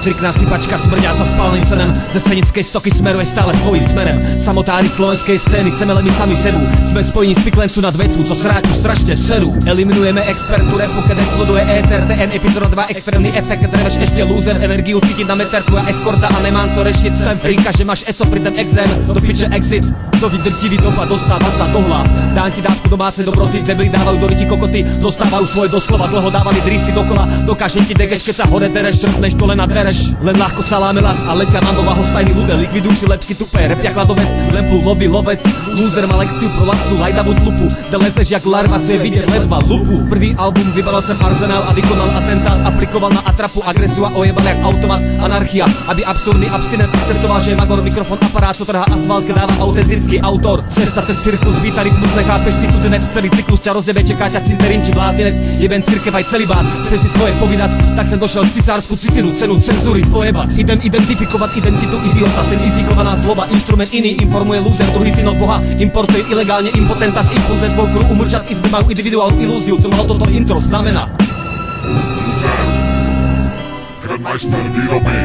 Striktná sypačka smrďáca spáleným cenem ze Senickej stoky smeruje stále svojím smerem. Samotári slovenskej scény semelemi sami sedu. Sme spojení z piklencu nad vecu, co sráču strašne seru. Eliminujeme expertu repu, keď exploduje éter. TN epizoda 2, extrémny efekt, dreveš ešte lúzer. Energiu cítiť na meter, tvoja eskorta a nemám co rešiť. Sem rýka, že máš eso pri ten exém. Do piče exit, to vydrtivý dopad, dostáva sa do hlav. Dám ti dávku domácej dobroty, debili dávajú do ryti kokoty. Dostávajú svoje doslova, dlho dávali dristy dokola. Dokážem ti degeš, keď sa hore tereš, trpneš to len na tereš. Len ľahko saláme lat a letia na nová hostajný ľudia. Likvidujú si lepky tupé, repia kladovec, lempu lobby lovec. Lúzer má lekciu pro lacnú lajdavú tlupu. Kde lezeš jak larva, co je vidieť ledva lupu. Prvý album vybral som arzenál a vykonal atentát. Aplikoval na atrapu agresiu a ojebal jak automat. Anarchia, aby absurdný abstinent akceptoval, že je magor, mikrofon, aparát, co trhá asfalt, keď dáva autentický autor. Cesta cez cirkus, víta rytmus, nechápeš si cudzinec. Celý cyklus ťa rozjebe, čeká ťa cinterín či blázdenec. Jeben cirkev aj celibát, chce si svoje povídať. Tak sem došiel cisársku cicinu, cenu cenzúry pojebať. Idem identifikovať identitu idiota, senifikovaná zloba, inštrument iný informuje lúzer, druhý syn od Boha. Importuje ilegálne impotenta z impulze tvoj kruh umlčať, izby majú individuálnu ilúziu, co malo toto intro znamená. Grandmeister výroby.